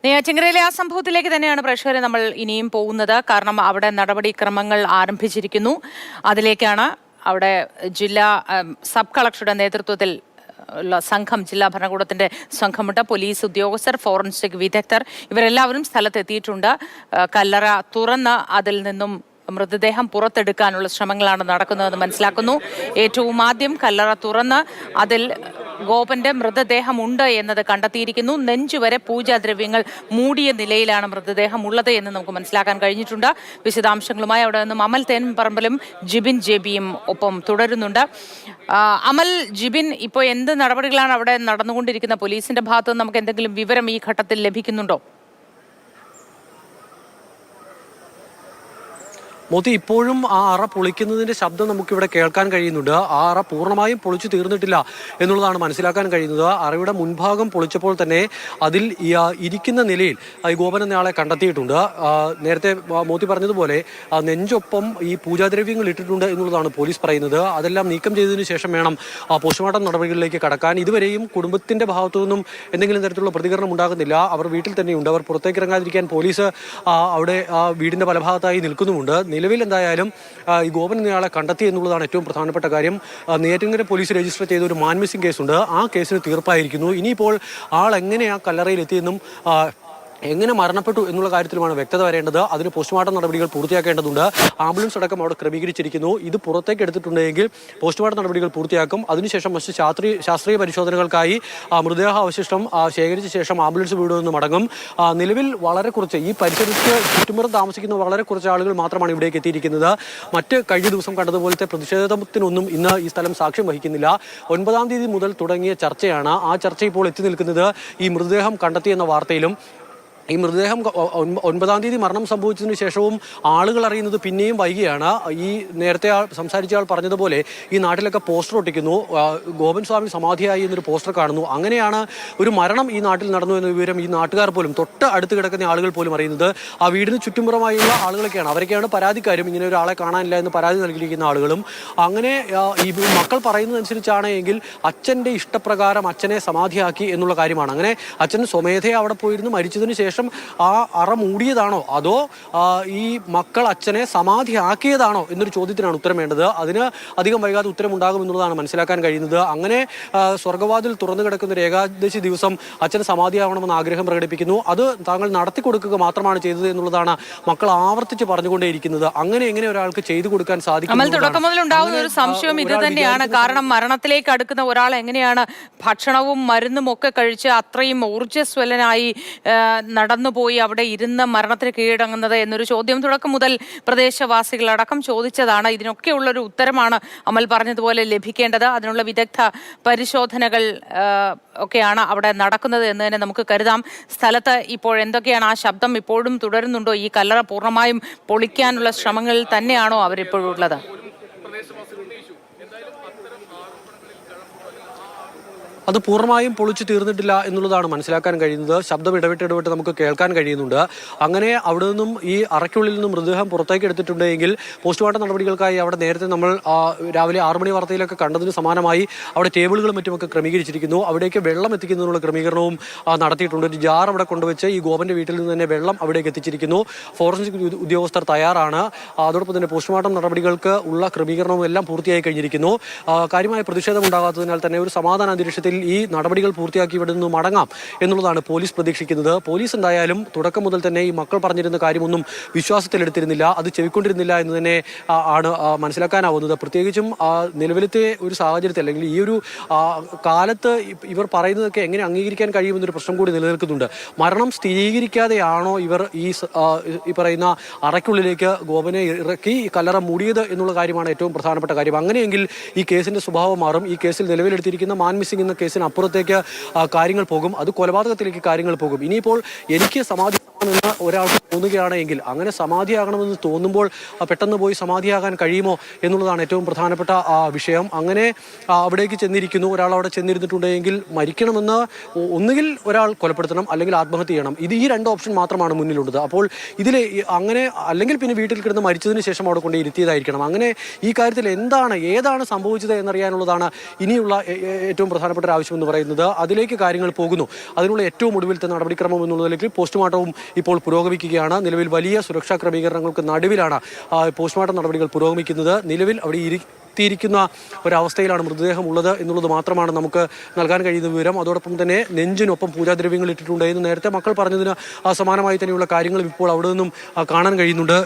നെയ്യാറ്റിൻകരയിലെ ആ സംഭവത്തിലേക്ക് തന്നെയാണ് പ്രേക്ഷകരെ നമ്മൾ ഇനിയും പോകുന്നത്. കാരണം അവിടെ നടപടിക്രമങ്ങൾ ആരംഭിച്ചിരിക്കുന്നു. അതിലേക്കാണ് അവിടെ ജില്ലാ സബ് കളക്ടറുടെ നേതൃത്വത്തിൽ ഉള്ള സംഘം, ജില്ലാ ഭരണകൂടത്തിന്റെ സംഘമുണ്ട്. പോലീസ് ഉദ്യോഗസ്ഥർ, ഫോറൻസിക് വിദഗ്ധർ ഇവരെല്ലാവരും സ്ഥലത്തെത്തിയിട്ടുണ്ട്. കല്ലറ തുറന്ന് അതിൽ നിന്നും മൃതദേഹം പുറത്തെടുക്കാനുള്ള ശ്രമങ്ങളാണ് നടക്കുന്നതെന്ന് മനസ്സിലാക്കുന്നു. ഏറ്റവും ആദ്യം കല്ലറ തുറന്ന് അതിൽ ഗോപന്റെ മൃതദേഹമുണ്ട് എന്നത് കണ്ടെത്തിയിരിക്കുന്നു. നെഞ്ചുവരെ പൂജാദ്രവ്യങ്ങൾ മൂടിയ നിലയിലാണ് മൃതദേഹം ഉള്ളത് എന്ന് നമുക്ക് മനസ്സിലാക്കാൻ കഴിഞ്ഞിട്ടുണ്ട്. വിശദാംശങ്ങളുമായി അവിടെ നിന്നും അമൽ തേൻപറമ്പിലും ജിബിൻ ജെബിയും ഒപ്പം തുടരുന്നുണ്ട്. അമൽ, ജിബിൻ, ഇപ്പോൾ എന്ത് നടപടികളാണ് അവിടെ നടന്നുകൊണ്ടിരിക്കുന്ന? പോലീസിന്റെ ഭാഗത്ത് നിന്ന് നമുക്ക് എന്തെങ്കിലും വിവരം ഈ ഘട്ടത്തിൽ ലഭിക്കുന്നുണ്ടോ? മോത്തി, ഇപ്പോഴും ആ അറ പൊളിക്കുന്നതിന്റെ ശബ്ദം നമുക്കിവിടെ കേൾക്കാൻ കഴിയുന്നുണ്ട്. ആ അറ പൂർണ്ണമായും പൊളിച്ചു തീർന്നിട്ടില്ല എന്നുള്ളതാണ് മനസ്സിലാക്കാൻ കഴിയുന്നത്. അറയുടെ മുൻഭാഗം പൊളിച്ചപ്പോൾ തന്നെ അതിൽ ഇരിക്കുന്ന നിലയിൽ ഈ ഗോപൻ എന്നയാളെ കണ്ടെത്തിയിട്ടുണ്ട്. നേരത്തെ മോത്തി പറഞ്ഞതുപോലെ നെഞ്ചൊപ്പം ഈ പൂജാദ്രവ്യങ്ങൾ ഇട്ടിട്ടുണ്ട് എന്നുള്ളതാണ് പോലീസ് പറയുന്നത്. അതെല്ലാം നീക്കം ചെയ്തതിനു ശേഷം വേണം പോസ്റ്റ്മോർട്ടം നടപടികളിലേക്ക് കടക്കാൻ. ഇതുവരെയും കുടുംബത്തിന്റെ ഭാഗത്തു നിന്നും എന്തെങ്കിലും തരത്തിലുള്ള പ്രതികരണം ഉണ്ടാകുന്നില്ല. അവർ വീട്ടിൽ തന്നെയുണ്ട്. അവർ പുറത്തേക്ക് ഇറങ്ങാതിരിക്കാൻ പോലീസ് അവിടെ വീടിന്റെ പല ഭാഗത്തായി നിൽക്കുന്നുമുണ്ട്. നിലവിൽ എന്തായാലും ഈ ഗോപൻ എന്നയാളെ കണ്ടെത്തി എന്നുള്ളതാണ് ഏറ്റവും പ്രധാനപ്പെട്ട കാര്യം. നെയ്യാറ്റിൻകര പോലീസ് രജിസ്റ്റർ ചെയ്ത ഒരു മാൻ മിസ്സിംഗ് കേസുണ്ട്. ആ കേസിന് തീർപ്പായിരിക്കുന്നു. ഇനിയിപ്പോൾ ആൾ എങ്ങനെ ആ കല്ലറയിൽ എത്തിയെന്നും എങ്ങനെ മരണപ്പെട്ടു എന്നുള്ള കാര്യത്തിലുമാണ് വ്യക്തത വരേണ്ടത്. അതിന് പോസ്റ്റ്മോർട്ടം നടപടികൾ പൂർത്തിയാക്കേണ്ടതുണ്ട്. ആംബുലൻസ് അടക്കം അവിടെ ക്രമീകരിച്ചിരിക്കുന്നു. ഇത് പുറത്തേക്ക് എടുത്തിട്ടുണ്ടെങ്കിൽ പോസ്റ്റ്മോർട്ടം നടപടികൾ പൂർത്തിയാക്കും. അതിനുശേഷം മറ്റ് ശാസ്ത്രീയ പരിശോധനകൾക്കായി മൃതദേഹാവശിഷ്ടം ശേഖരിച്ച ശേഷം ആംബുലൻസ് വീടുമെന്ന് മടങ്ങും. നിലവിൽ വളരെ കുറച്ച് ഈ പരിസരത്ത് ചുറ്റുമുറം താമസിക്കുന്ന വളരെ കുറച്ച് ആളുകൾ മാത്രമാണ് ഇവിടേക്ക് എത്തിയിരിക്കുന്നത്. മറ്റ് കഴിഞ്ഞ ദിവസം കണ്ടതുപോലത്തെ പ്രതിഷേധത്തിനൊന്നും ഇന്ന് ഈ സ്ഥലം സാക്ഷ്യം വഹിക്കുന്നില്ല. 9-ാം തീയതി മുതൽ തുടങ്ങിയ ചർച്ചയാണ്. ആ ചർച്ച ഇപ്പോൾ എത്തി നിൽക്കുന്നത് ഈ മൃതദേഹം കണ്ടെത്തിയെന്ന വാർത്തയിലും. ഈ മൃതദേഹം 9-ാം തീയതി മരണം സംഭവിച്ചതിന് ശേഷവും ആളുകൾ അറിയുന്നത് പിന്നെയും വൈകിയാണ്. ഈ നേരത്തെ സംസാരിച്ച ആൾ പറഞ്ഞതുപോലെ ഈ നാട്ടിലൊക്കെ പോസ്റ്റർ ഒട്ടിക്കുന്നു. ഗോപൻ സ്വാമി സമാധിയായി എന്നൊരു പോസ്റ്റർ കാണുന്നു. അങ്ങനെയാണ് ഒരു മരണം ഈ നാട്ടിൽ നടന്നു എന്ന വിവരം ഈ നാട്ടുകാർ പോലും, തൊട്ട് അടുത്ത് കിടക്കുന്ന ആളുകൾ പോലും അറിയുന്നത്. ആ വീടിന് ചുറ്റുമുറമായുള്ള ആളുകളൊക്കെയാണ്. അവരൊക്കെയാണ് പരാതിക്കാരും. ഇങ്ങനെ ഒരാളെ കാണാനില്ല എന്ന് പരാതി നൽകിയിരിക്കുന്ന ആളുകളും. അങ്ങനെ ഈ മക്കൾ പറയുന്നതനുസരിച്ചാണ് എങ്കിൽ അച്ഛൻ്റെ ഇഷ്ടപ്രകാരം അച്ഛനെ സമാധിയാക്കി എന്നുള്ള കാര്യമാണ്. അങ്ങനെ അച്ഛൻ സ്വമേധയെ അവിടെ പോയിരുന്നു. മരിച്ചതിന് ശേഷം ആ അറ മൂടിയതാണോ അതോ ഈ മക്കൾ അച്ഛനെ സമാധിയാക്കിയതാണോ എന്നൊരു ചോദ്യത്തിനാണ് ഉത്തരം വേണ്ടത്. അതിന് അധികം വൈകാതെ ഉത്തരം ഉണ്ടാകുമെന്നുള്ളതാണ് മനസ്സിലാക്കാൻ കഴിയുന്നത്. അങ്ങനെ സ്വർഗവാതിൽ തുറന്നു കിടക്കുന്ന ഒരു ഏകാദശി ദിവസം അച്ഛൻ സമാധിയാവണമെന്ന് ആഗ്രഹം പ്രകടിപ്പിക്കുന്നു. അത് താങ്കൾ നടത്തി കൊടുക്കുക മാത്രമാണ് ചെയ്തത് എന്നുള്ളതാണ് മക്കൾ ആവർത്തിച്ച് പറഞ്ഞുകൊണ്ടേയിരിക്കുന്നത്. അങ്ങനെ എങ്ങനെ ഒരാൾക്ക് ചെയ്തു കൊടുക്കാൻ സാധിക്കും? തുടക്കം മുതൽ ഉണ്ടാകുന്ന ഒരു സംശയം ഇത് തന്നെയാണ്. കാരണം മരണത്തിലേക്ക് അടുക്കുന്ന ഒരാൾ എങ്ങനെയാണ് ഭക്ഷണവും മരുന്നും ഒക്കെ കഴിച്ച് അത്രയും ഊർജ്ജസ്വലനായി നടന്നുപോയി അവിടെ ഇരുന്ന് മരണത്തിന് കീഴടങ്ങുന്നത് എന്നൊരു ചോദ്യം തുടക്കം മുതൽ പ്രദേശവാസികളടക്കം ചോദിച്ചതാണ്. ഇതിനൊക്കെയുള്ളൊരു ഉത്തരമാണ് അമൽ പറഞ്ഞതുപോലെ ലഭിക്കേണ്ടത്. അതിനുള്ള വിദഗ്ധ പരിശോധനകൾ ഒക്കെയാണ് അവിടെ നടക്കുന്നത് എന്ന് തന്നെ നമുക്ക് കരുതാം. സ്ഥലത്ത് ഇപ്പോൾ എന്തൊക്കെയാണ്? ആ ശബ്ദം ഇപ്പോഴും തുടരുന്നുണ്ടോ? ഈ കല്ലറ പൂർണ്ണമായും പൊളിക്കാനുള്ള ശ്രമങ്ങളിൽ തന്നെയാണോ അവരിപ്പോഴും ഉള്ളത്? അത് പൂർണ്ണമായും പൊളിച്ചു തീർന്നിട്ടില്ല എന്നുള്ളതാണ് മനസ്സിലാക്കാൻ കഴിയുന്നത്. ശബ്ദം ഇടവിട്ട് നമുക്ക് കേൾക്കാൻ കഴിയുന്നുണ്ട്. അങ്ങനെ അവിടെ നിന്നും ഈ അറയ്ക്കുള്ളിൽ നിന്നും മൃതദേഹം പുറത്തേക്ക് എടുത്തിട്ടുണ്ടെങ്കിൽ പോസ്റ്റ്മോർട്ടം നടപടികൾക്കായി അവിടെ നേരത്തെ നമ്മൾ രാവിലെ 6 മണി വാർത്തയിലൊക്കെ കണ്ടതിന് സമാനമായി അവിടെ ടേബിളുകളും മറ്റുമൊക്കെ ക്രമീകരിച്ചിരിക്കുന്നു. അവിടേക്ക് വെള്ളം എത്തിക്കുന്നതിനുള്ള ക്രമീകരണവും നടത്തിയിട്ടുണ്ട്. ഒരു ജാർ അവിടെ കൊണ്ടുവച്ച് ഈ ഗോപന്റെ വീട്ടിൽ നിന്ന് തന്നെ വെള്ളം അവിടേക്ക് എത്തിച്ചിരിക്കുന്നു. ഫോറൻസിക് ഉദ്യോഗസ്ഥർ തയ്യാറാണ്. അതോടൊപ്പം തന്നെ പോസ്റ്റ്മോർട്ടം നടപടികൾക്ക് ഉള്ള ക്രമീകരണവും എല്ലാം പൂർത്തിയായി കഴിഞ്ഞിരിക്കുന്നു. കാര്യമായ പ്രതിഷേധം ഉണ്ടാകാത്തതിനാൽ തന്നെ ഒരു സമാധാന അന്തരീക്ഷത്തിൽ ഈ നടപടികൾ പൂർത്തിയാക്കി ഇവിടെ നിന്ന് മടങ്ങാം എന്നുള്ളതാണ് പോലീസ് പ്രതീക്ഷിക്കുന്നത്. പോലീസ് എന്തായാലും തുടക്കം മുതൽ തന്നെ ഈ മക്കൾ പറഞ്ഞിരുന്ന കാര്യമൊന്നും വിശ്വാസത്തിലെടുത്തിരുന്നില്ല, അത് ചെവിക്കൊണ്ടിരുന്നില്ല എന്ന് തന്നെ ആണ് മനസ്സിലാക്കാനാവുന്നത്. പ്രത്യേകിച്ചും നിലവിലത്തെ ഒരു സാഹചര്യത്തിൽ അല്ലെങ്കിൽ ഈ ഒരു കാലത്ത് ഇവർ പറയുന്നതൊക്കെ എങ്ങനെ അംഗീകരിക്കാൻ കഴിയുമെന്നൊരു പ്രശ്നം കൂടി നിലനിൽക്കുന്നുണ്ട്. മരണം സ്ഥിരീകരിക്കാതെയാണോ ഇവർ ഈ പറയുന്ന അറയ്ക്കുള്ളിലേക്ക് ഗോപനെ ഇറക്കി കല്ലറ മൂടിയത് എന്നുള്ള കാര്യമാണ് ഏറ്റവും പ്രധാനപ്പെട്ട കാര്യം. അങ്ങനെയെങ്കിൽ ഈ കേസിന്റെ സ്വഭാവം മാറും. ഈ കേസിൽ നിലവിലെടുത്തിരിക്കുന്ന മാൻ മിസ്സിംഗ് എന്ന കേസിന് അപ്പുറത്തേക്ക് കാര്യങ്ങൾ പോകും. അത് കൊലപാതകത്തിലേക്ക് കാര്യങ്ങൾ പോകും. ഇനിയിപ്പോൾ എനിക്ക് സമാധി എന്ന് ഒരാൾക്ക് തോന്നുകയാണെങ്കിൽ അങ്ങനെ സമാധിയാകണമെന്ന് തോന്നുമ്പോൾ പെട്ടെന്ന് പോയി സമാധിയാകാൻ കഴിയുമോ എന്നുള്ളതാണ് ഏറ്റവും പ്രധാനപ്പെട്ട വിഷയം. അങ്ങനെ അവിടേക്ക് ചെന്നിരിക്കുന്നു, ഒരാൾ അവിടെ ചെന്നിരുന്നിട്ടുണ്ടെങ്കിൽ മരിക്കണമെന്ന് ഒന്നുകിൽ ഒരാൾ കൊലപ്പെടുത്തണം അല്ലെങ്കിൽ ആത്മഹത്യ ചെയ്യണം. ഈ രണ്ട് ഓപ്ഷൻ മാത്രമാണ് മുന്നിലുള്ളത്. അപ്പോൾ ഇതിൽ അങ്ങനെ അല്ലെങ്കിൽ പിന്നെ വീട്ടിൽ കിടന്ന് മരിച്ചതിന് ശേഷം അവിടെ കൊണ്ട് ഇരുത്തിയതായിരിക്കണം. അങ്ങനെ ഈ കാര്യത്തിൽ ഏതാണ് സംഭവിച്ചത് എന്നറിയാനുള്ളതാണ് ഇനിയുള്ള ഏറ്റവും പ്രധാനപ്പെട്ട ഒരു ആവശ്യം എന്ന് പറയുന്നത്. അതിലേക്ക് കാര്യങ്ങൾ പോകുന്നു. അതിനുള്ള ഏറ്റവും ഒടുവിലത്തെ നടപടിക്രമം എന്നുള്ളതിലേക്ക് പോസ്റ്റ്മോർട്ടവും ഇപ്പോൾ പുരോഗമിക്കുകയാണ്. നിലവിൽ വലിയ സുരക്ഷാ ക്രമീകരണങ്ങൾക്ക് നടുവിലാണ് പോസ്റ്റ്മോർട്ടം നടപടികൾ പുരോഗമിക്കുന്നത്. നിലവിൽ അവിടെ എത്തിയിരിക്കുന്ന ഒരവസ്ഥയിലാണ് മൃതദേഹം ഉള്ളത് എന്നുള്ളത് മാത്രമാണ് നമുക്ക് നൽകാൻ കഴിയുന്ന വിവരം. അതോടൊപ്പം തന്നെ നെഞ്ചിനൊപ്പം പൂജാദ്രവ്യങ്ങൾ ഇട്ടിട്ടുണ്ട് എന്ന് നേരത്തെ മക്കൾ പറഞ്ഞതിന് സമാനമായി തന്നെയുള്ള കാര്യങ്ങളും ഇപ്പോൾ അവിടെ നിന്നും കാണാൻ കഴിയുന്നുണ്ട്.